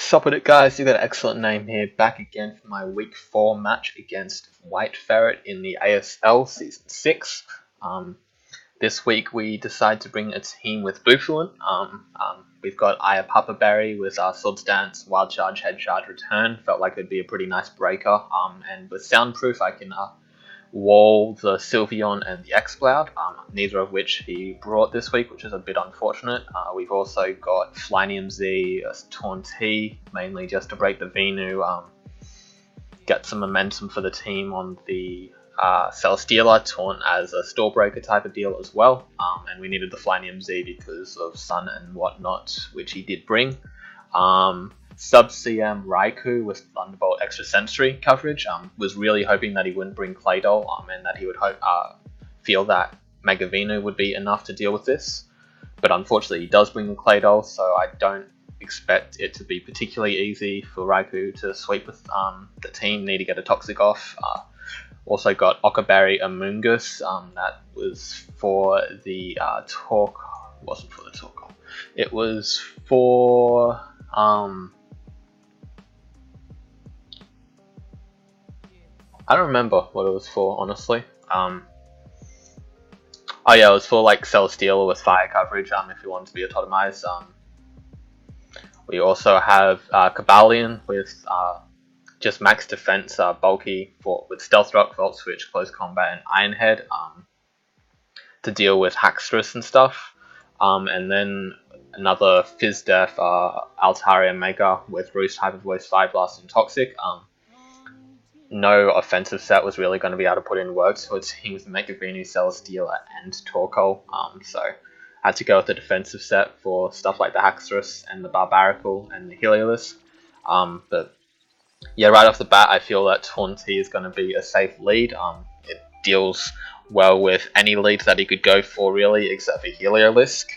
Sup with it, guys? You got an excellent name here. Back again for my week 4 match against White Ferret in the ASL Season 6. This week we decide to bring a team with Bluefluent. We've got Aya Papa Berry with Swords Dance, Wild Charge, Head Charge, Return. Felt like it'd be a pretty nice breaker. And with Soundproof I can wall the Sylveon and the X-Cloud, neither of which he brought this week, which is a bit unfortunate. We've also got Flynium Z, Torn T, mainly just to break the Venu, get some momentum for the team on the Celesteela, Taunt as a store breaker type of deal as well, and we needed the Flynium Z because of Sun and whatnot, which he did bring. Sub-CM Raikou with Thunderbolt Extra Sensory coverage. Was really hoping that he wouldn't bring Claydol, and that he would feel that Mega Venu would be enough to deal with this. But unfortunately he does bring the Claydol, so I don't expect it to be particularly easy for Raikou to sweep with the team. Need to get a Toxic off. Also got Okaberry Amoonguss, that was for the Torque. Wasn't for the Torque. It was for I don't remember what it was for, honestly. Oh yeah, it was for like Celesteela with fire coverage, if you wanted to be autotomized. We also have Kabalion with just max defense, bulky with Stealth Rock, Volt Switch, Close Combat, and Iron Head to deal with Hackstress and stuff. And then another Fizz Def Altaria Mega with Roost, Hyper Voice, Fire Blast, and Toxic. No offensive set was really going to be able to put in work, so it's with Mega Venu, Celesteela, and Torkoal. So I had to go with the defensive set for stuff like the Hackstress and the Barbaracle and the Heliolisk. But yeah, right off the bat, I feel that Taunty is going to be a safe lead. It deals well with any leads that he could go for, really, except for Heliolisk.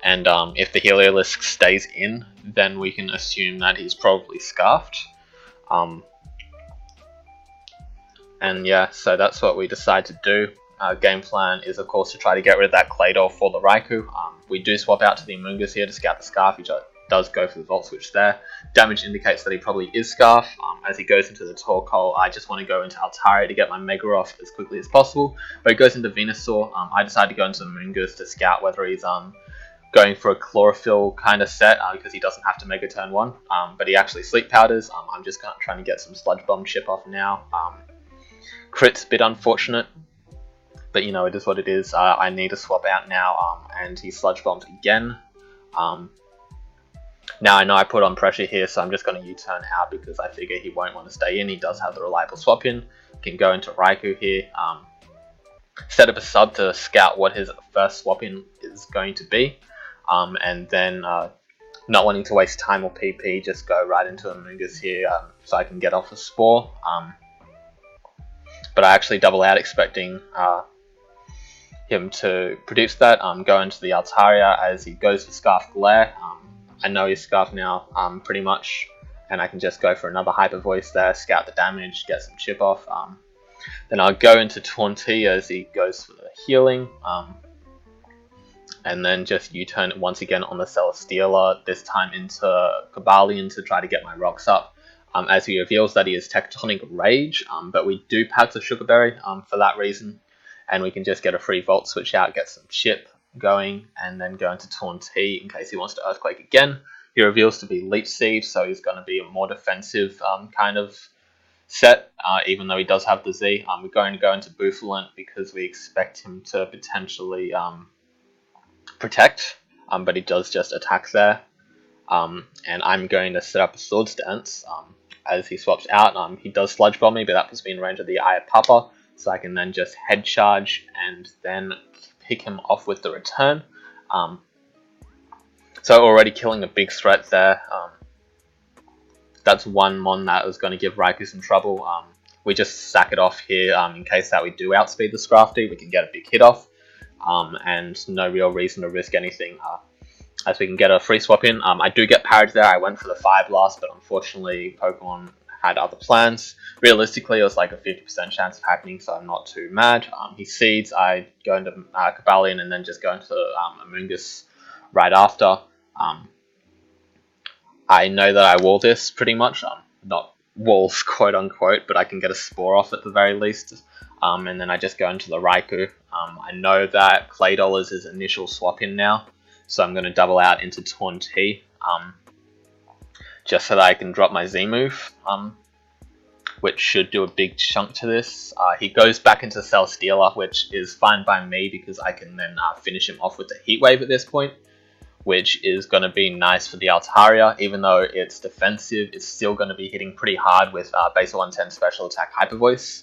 And if the Heliolisk stays in, then we can assume that he's probably Scarfed. And yeah, so that's what we decide to do. Game plan is, of course, to try to get rid of that Claydol for the Raikou. We do swap out to the Amoonguss here to scout the Scarf. He does go for the Volt Switch there. Damage indicates that he probably is Scarf. As he goes into the Torkoal, I just want to go into Altaria to get my Mega off as quickly as possible. But he goes into Venusaur. I decide to go into the Amoonguss to scout whether he's going for a Chlorophyll kind of set, because he doesn't have to Mega turn 1. But he actually Sleep Powders. I'm just trying to get some Sludge Bomb chip off now. Crit's a bit unfortunate, but you know, it is what it is. I need to swap out now, and he Sludge Bombed again. Now I know I put on pressure here, so I'm just going to U-turn out because I figure he won't want to stay in. He does have the reliable swap in. Can go into Raikou here. Set up a sub to scout what his first swap in is going to be, and then not wanting to waste time or PP, just go right into Amoonguss here, so I can get off a Spore. But I actually double out expecting him to produce that. Go into the Altaria as he goes for Scarf Glare. I know he's Scarf now, pretty much, and I can just go for another Hyper Voice there, scout the damage, get some chip off. Then I'll go into Taunty as he goes for the healing, and then just U-turn it once again on the Celesteela, this time into Kabalion to try to get my rocks up. As he reveals that he is Tectonic Rage, but we do pack the Sugar Berry for that reason, and we can just get a free Volt Switch out, get some chip going, and then go into Taunty in case he wants to Earthquake again. He reveals to be Leech Seed, so he's going to be a more defensive kind of set, even though he does have the Z. We're going to go into Bluefluent because we expect him to potentially protect, but he does just attack there. And I'm going to set up a Swords Dance. As he swaps out, he does Sludge Bomb me, but that puts me in range of the Aya Papa, so I can then just Head Charge and then pick him off with the Return. So already killing a big threat there. That's one Mon that was going to give Raikou some trouble. We just sack it off here in case that we do outspeed the Scrafty. We can get a big hit off, and no real reason to risk anything. As we can get a free swap in. I do get parried there. I went for the Fire Blast, but unfortunately Pokemon had other plans. Realistically, it was like a 50% chance of happening, so I'm not too mad. He Seeds, I go into Kabalion and then just go into Amoonguss right after. I know that I wall this pretty much. Not walls, quote unquote, but I can get a spore off at the very least. And then I just go into the Raikou. I know that Claydol is his initial swap in now, so I'm going to double out into Taunt T, just so that I can drop my Z move, which should do a big chunk to this. He goes back into Cell Stealer, which is fine by me because I can then finish him off with the Heat Wave at this point, which is going to be nice for the Altaria. Even though it's defensive, it's still going to be hitting pretty hard with base 110 special attack Hyper Voice.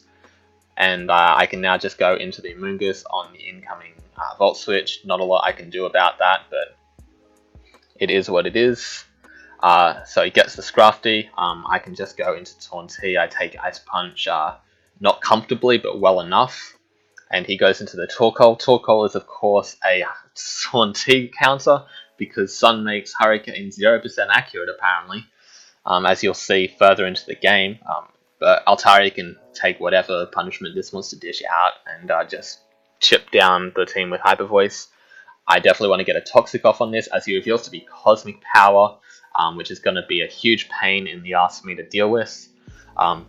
And I can now just go into the Amoonguss on the incoming Volt Switch. Not a lot I can do about that, but it is what it is. So he gets the Scrafty. I can just go into Taunt T. I take Ice Punch, not comfortably, but well enough. And he goes into the Torkoal. Torkoal is, of course, a Taunt T counter, because Sun makes Hurricane 0% accurate, apparently, as you'll see further into the game. But Altaria can take whatever punishment this wants to dish out and just chip down the team with Hyper Voice. I definitely want to get a Toxic off on this, as he reveals to be Cosmic Power, which is going to be a huge pain in the ass for me to deal with. I'm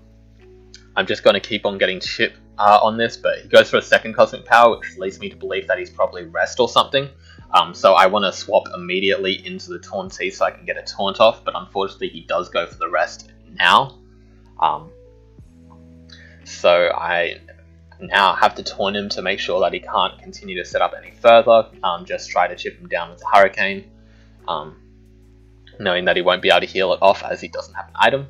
just going to keep on getting chip on this, but he goes for a second Cosmic Power, which leads me to believe that he's probably Rest or something. So I want to swap immediately into the Taunt T so I can get a Taunt off, but unfortunately he does go for the Rest now. So I now have to taunt him to make sure that he can't continue to set up any further. Just try to chip him down with the Hurricane, knowing that he won't be able to heal it off as he doesn't have an item.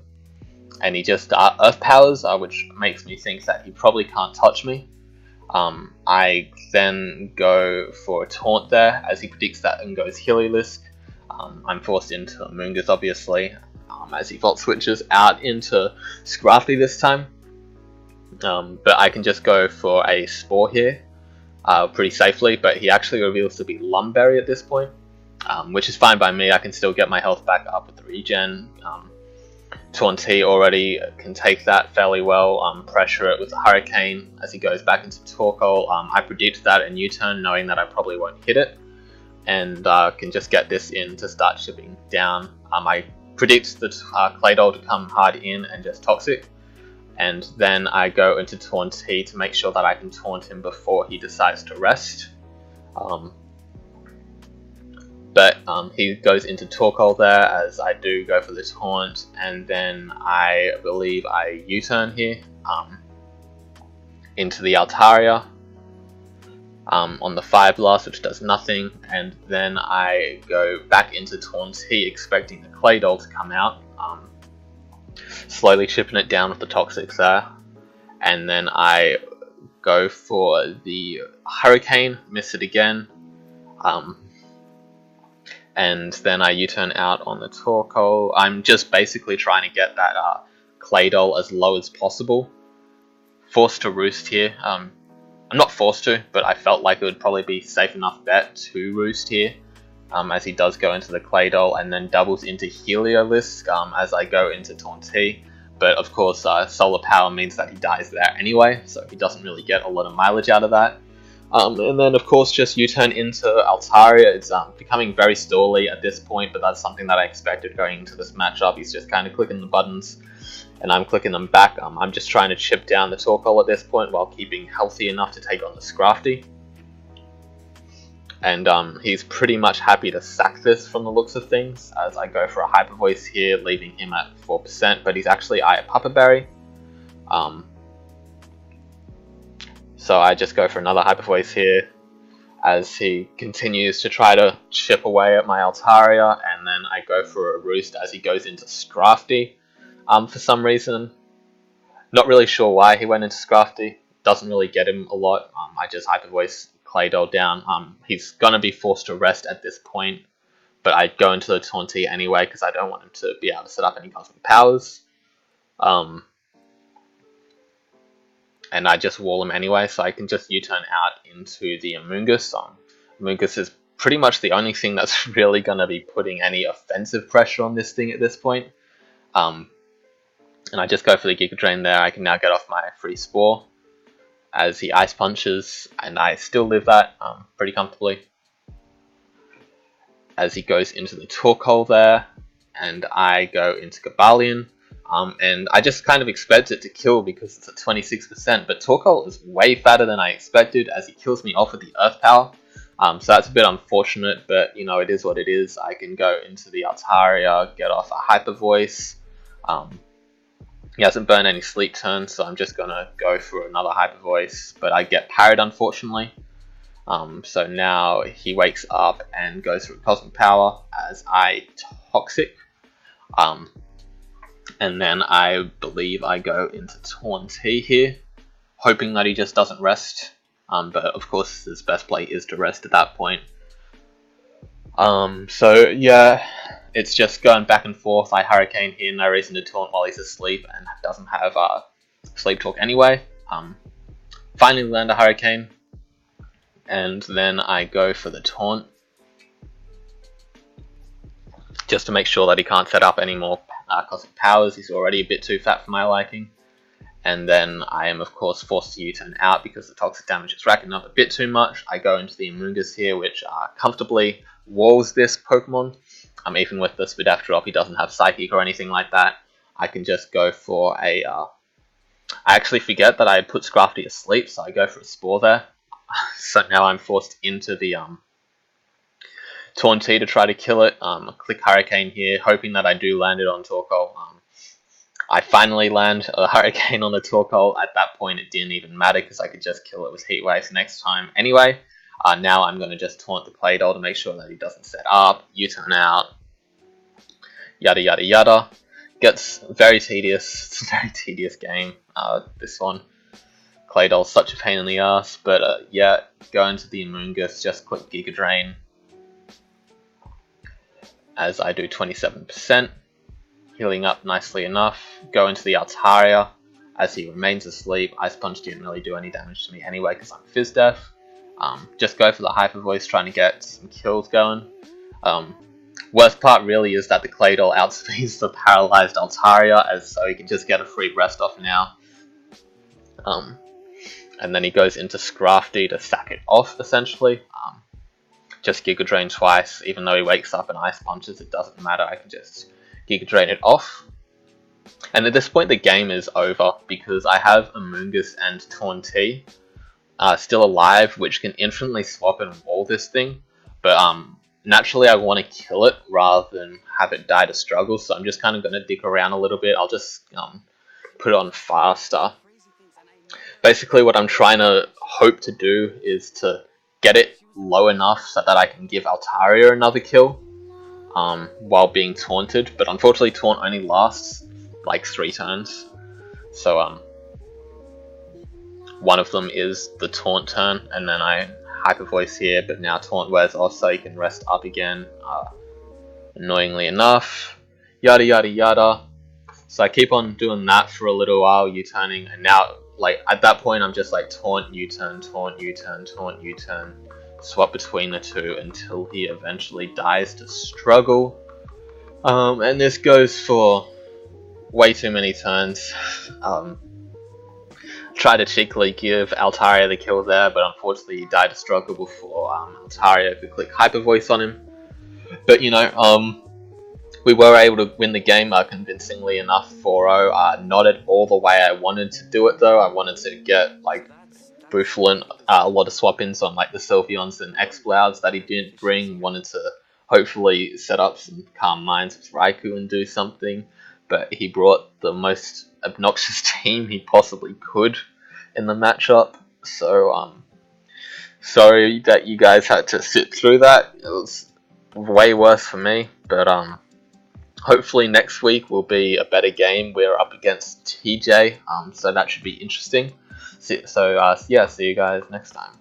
And he just Earth Powers, which makes me think that he probably can't touch me. I then go for a Taunt there, as he predicts that and goes Heliolisk. I'm forced into Amoonguss, obviously, as he Volt Switches out into Scrafty this time. But I can just go for a Spore here, pretty safely, but he actually reveals to be Lumberry at this point, which is fine by me. I can still get my health back up with the regen. Taunt T already can take that fairly well, pressure it with the Hurricane as he goes back into Torkoal. I predict that in U-turn, knowing that I probably won't hit it, and can just get this in to start chipping down. I predict the Claydol to come hard in and just Toxic, and then I go into Taunt T to make sure that I can taunt him before he decides to rest. But he goes into Torkoal there, as I do go for the taunt, and then I believe I U-turn here into the Altaria on the Fire Blast, which does nothing, and then I go back into Taunt T expecting the Claydol to come out, slowly chipping it down with the Toxics there, and then I go for the Hurricane, miss it again, and then I U-turn out on the Torkoal. I'm just basically trying to get that Claydol as low as possible. Forced to roost here. I'm not forced to, but I felt like it would probably be safe enough bet to roost here, as he does go into the Claydol and then doubles into Heliolisk as I go into Taunt T. But of course, Solar Power means that he dies there anyway, so he doesn't really get a lot of mileage out of that. And then, of course, just U-turn into Altaria. It's becoming very stally at this point, but that's something that I expected going into this matchup. He's just kind of clicking the buttons, and I'm clicking them back. I'm just trying to chip down the Torkoal at this point while keeping healthy enough to take on the Scrafty. And he's pretty much happy to sack this from the looks of things, as I go for a Hyper Voice here, leaving him at 4%, but he's actually Eye Papa Berry. So I just go for another Hyper Voice here, as he continues to try to chip away at my Altaria, and then I go for a Roost as he goes into Scrafty. For some reason, not really sure why he went into Scrafty. Doesn't really get him a lot. I just Hyper Voice Claydol down. He's gonna be forced to rest at this point, but I go into the Taunt T anyway because I don't want him to be able to set up any Cosmic Powers. And I just wall him anyway, so I can just U-turn out into the Amoonguss. Amoonguss is pretty much the only thing that's really going to be putting any offensive pressure on this thing at this point. And I just go for the Giga Drain there. I can now get off my free Spore as he Ice Punches, and I still live that pretty comfortably. As he goes into the Torkoal there, and I go into Cobalion. And I just kind of expect it to kill because it's at 26%, but Torkoal is way fatter than I expected as he kills me off with the Earth Power. So that's a bit unfortunate, but you know, it is what it is. I can go into the Altaria, get off a Hyper Voice. He hasn't burned any sleep turns, so I'm just gonna go for another Hyper Voice, but I get parried unfortunately. So now he wakes up and goes for Cosmic Power as I Toxic. And then I believe I go into Taunt here, hoping that he just doesn't rest. But of course his best play is to rest at that point. So yeah, it's just going back and forth. I Hurricane here, no reason to taunt while he's asleep and doesn't have Sleep Talk anyway. Finally land a Hurricane, and then I go for the taunt, just to make sure that he can't set up any more Cosmic Powers. He's already a bit too fat for my liking. And then I am of course forced to U-turn out because the toxic damage is racking up a bit too much. I go into the Amoonguss here, which comfortably walls this Pokemon. Even with the Spadaf drop, he doesn't have Psychic or anything like that. I can just go for a... I actually forget that I had put Scrafty asleep, so I go for a Spore there. So now I'm forced into the Taunty to try to kill it. Click Hurricane here, hoping that I do land it on Torkoal. I finally land a Hurricane on the Torkoal. At that point it didn't even matter because I could just kill it with Heat Waves next time anyway. Now I'm going to just taunt the Claydol to make sure that he doesn't set up, U-turn out, yada yada yada. Gets very tedious. It's a very tedious game, this one. Claydol's such a pain in the ass, but yeah, go into the Amoonguss, just click Giga Drain as I do 27%. Healing up nicely enough. Go into the Altaria as he remains asleep. Ice Punch didn't really do any damage to me anyway because I'm Fizz Def. Just go for the Hyper Voice, trying to get some kills going. Worst part really is that the Claydol outspeeds the paralyzed Altaria, as so he can just get a free rest off now. And then he goes into Scrafty to sack it off essentially. Just Giga Drain twice, even though he wakes up and Ice Punches, it doesn't matter. I can just Giga Drain it off. And at this point the game is over because I have Amoonguss and Taunty still alive, which can infinitely swap and wall this thing. But naturally I want to kill it rather than have it die to struggle, so I'm just kind of going to dick around a little bit. I'll just put it on faster. Basically what I'm trying to hope to do is to get it low enough so that I can give Altaria another kill while being taunted, but unfortunately taunt only lasts like 3 turns, so one of them is the taunt turn, and then I Hyper Voice here, but now taunt wears off so you can rest up again, annoyingly enough, yada yada yada. So I keep on doing that for a little while, U-turning, and now like at that point I'm just like taunt, U-turn, taunt, U-turn, taunt, U-turn, swap between the two until he eventually dies to struggle. And this goes for way too many turns. Try to cheekily give Altaria the kill there, but unfortunately he died to struggle before Altaria could click Hyper Voice on him. But you know, we were able to win the game convincingly enough, 4-0. Not at all the way I wanted to do it though. I wanted to get like Bufflin, a lot of swap-ins on like the Sylveons and Explouds that he didn't bring. Wanted to hopefully set up some Calm Minds with Raikou and do something, but he brought the most obnoxious team he possibly could in the matchup. So sorry that you guys had to sit through that. It was way worse for me, but hopefully next week will be a better game. We're up against TJ, so that should be interesting. So yeah, see you guys next time.